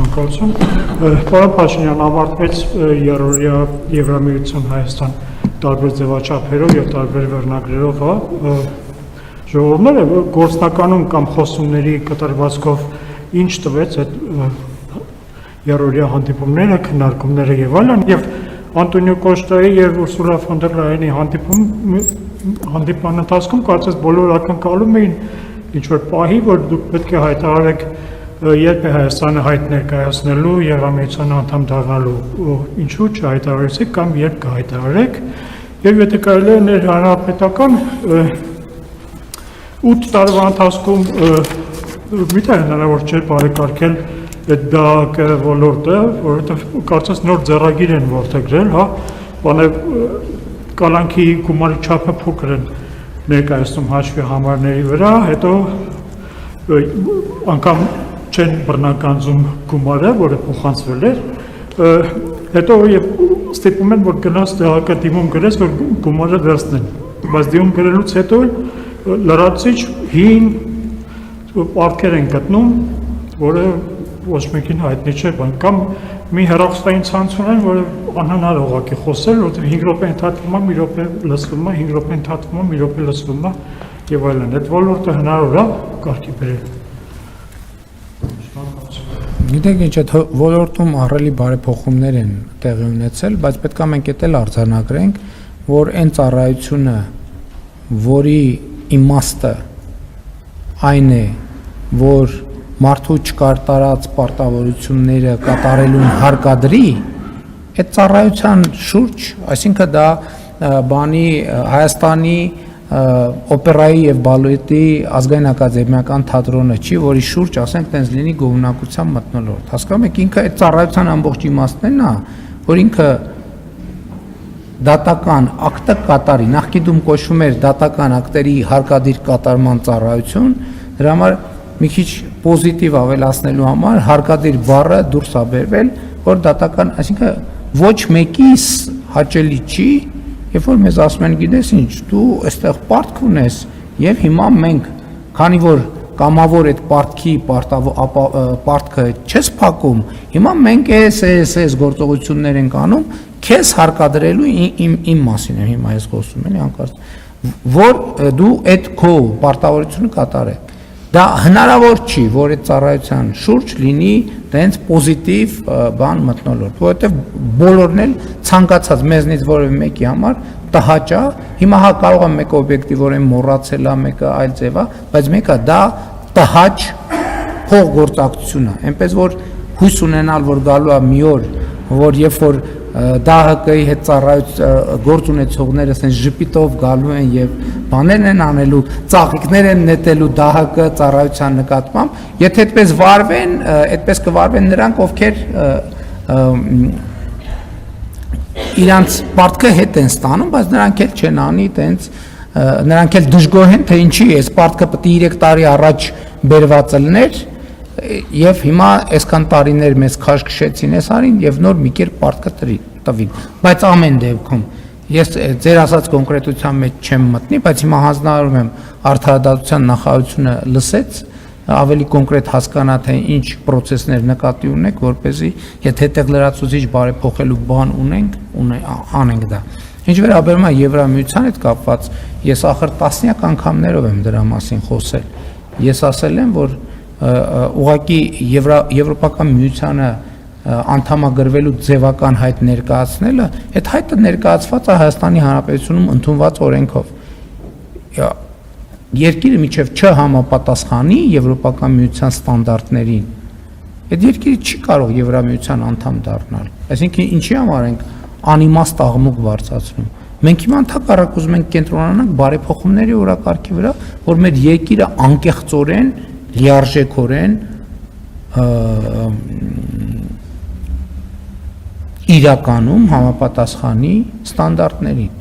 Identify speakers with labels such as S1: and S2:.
S1: շնորհակալություն։ Պարոն Փաշինյան, ավարտվեց երրորդյա Եվրամիություն Հայաստան տարբեր ձևաչափերով եւ տարբեր վերնագրերով, ժողովները գործնականում կամ խոսումների կատարվածքով ինչ տվեց այդ երրորդյա հանդիպումները, քննարկումները եւ այլն, եւ Անտոնիո Կոստայի եւ Ուրսուլա ֆոն դեր Լայենի հանդիպման ընթացքում կարծես բոլորը ակնկալում էին ինչ-որ պահի, որ դուք պետք է հայտարարեք երբ է Հայաստանը հայտ ներկայացնելու Եվրամիության անդամ դառնալու, ինչու չհայտարարեցիք կամ երբ կհայտարարեք, եւ եթե կարելի է ներհանրապետական 8 տարվա ընթացքում միթե հնարավոր չէ բարեկարգել այդ ԴԱԿ ոլորտը, որովհետեւ կարծես նոր ձեռագիր են որդեգրել, հա, բանը կալանքի գումարի չափը փոքր են ներկայացնում հաշվի համարների վրա, հետո անգամ չեն բռնականձում գումարը, որը փոխանցվել էր, հետո եւ ստիպում են, որ գնաց ԴԱԿ դիմում գրես, որ գումարը վերցնեն, բայց դիմում գրելուց հետո լրացիչ հին պարտքեր են գտնում, որը ոչ մեկին հայտնի չէ, կամ մի հեռախոսային ցանց ունեն, որը անհնար ուղղակի խոսել, որովհետեւ 5 րոպե ընդհատվում է, մի րոպե լսվում է, 5 րոպե ընդհատվում է, մի րոպե լսվում է եւ այլն։ Այդ ոլորտը հնարավոր է կարգի բերել։
S2: Գիտեք ինչ, այդ ոլորտում ահռելի բարեփոխումներ են տեղի ունեցել, բայց պետք է մենք էլ արձանագրենք, որ այն ծառայությունը, որի իմաստը այն է, որ մարդու չկատարած պարտավորությունները կատարելուն հարկադրի, այդ ծառայության շուրջ, այսինքն դա բանի Հայաստանի օպերայի եւ բալետի ազգային ակադեմիական թատրոնը չի, որի շուրջ, ասենք, տենց լինի գոհունակության մթնոլորտ։ Հասկանում եք, ինքը այդ ծառայության ամբողջ իմաստն է, որ ինքը դատական ակտը կատարի, նախկինում կոչվում էր դատական ակտերի հարկադիր կատարման ծառայություն, դրա համար մի քիչ պոզիտիվ ավելացնելու համար հարկադիր բառը դուրս է բերվել, որ դատական, այսինքն ոչ մեկիս հաճելի չի, երբ որ մեզ ասում են, գիտես ինչ, դու այստեղ պարտք ունես, եւ հիմա մենք, քանի որ կամավոր այդ պարտքի պարտքը չես փակում, հիմա մենք այս գործողություններ ենք անում, քեզ հարկադրելու իմ մասին եմ հիմա ես խոսում եմ, անկարծ, որ դու այդ քո պարտավորությունը կատարես։ Դա հնարավոր չի, որ այդ ծառայության շուրջ լինի տենց պոզիտիվ բան մթնոլորտ, որովհետև բոլորն էլ ցանկացած մեզնից որևէ մեկի համար տհաճ է, հիմա հա կարող է մեկը օբյեկտիվորեն մոռացել է, մեկը այլ ձև է, բայց մեկը դա տհաճ փոխգործակցություն է, այնպես որ հույս ունենալ, որ գալու է մի օր, որ երբ որ ԴԱՀԿ-ի հետ գործ ունեցողները ասեն ժպիտով գալու են եւ բաներ են անելու, ծաղիկներ են նետելու ԴԱՀԿ ծառայության նկատմամբ, եթե այդպես վարվեն, այդպես կվարվեն նրանք, ովքեր իրանց պարտքը հետ են ստանում, բայց նրանք էլ չեն անի տենց, նրանք էլ դժգոհ են, թե ինչի այս պարտքը պետք է 3 տարի առաջ բերված լիներ, եւ հիմա այսքան տարիներ մեզ քաշքշեցին այս արին եւ նոր մի կերպ պարտքը տվին, բայց ամեն դեպքում ես ձեր ասած կոնկրետության մեջ չեմ մտնի, բայց հիմա հանձնարարում եմ արդարադատության նախարարությունը լսեց, ավելի կոնկրետ հասկանա թե ինչ process-ներ նկատի ունեք, որպեսզի եթե այդտեղ լրացուցիչ բարեփոխելու բան անենք դա։ Ինչ վերաբերում է Եվրամիության հետ կապված, ես ախր տասնյակ անգամներով եմ դրա մասին խոսել։ Ես ասել եմ, որ ուղղակի Եվրոպական միությանը անդամագրվելու ձևական հայտ ներկայացնելը, այդ հայտը ներկայացված է Հայաստանի Հանրապետությունում ընդունված օրենքով։ Երկիրը միջև չհամապատասխանի Եվրոպական միության ստանդարտներին, այդ երկիրը չի կարող Եվրամիության անդամ դառնալ։ Այսինքն ինչի համար ենք անիմաստ աղմուկ բարձրացնում։ Մենք հիմա ընդհակառակ ուզում ենք կենտրոնանանք բարեփոխումների օրակարգի վրա, որ մեր երկիրը անկեղծորեն, լիարժեքորեն իրականում համապատասխանի ստանդարտներին։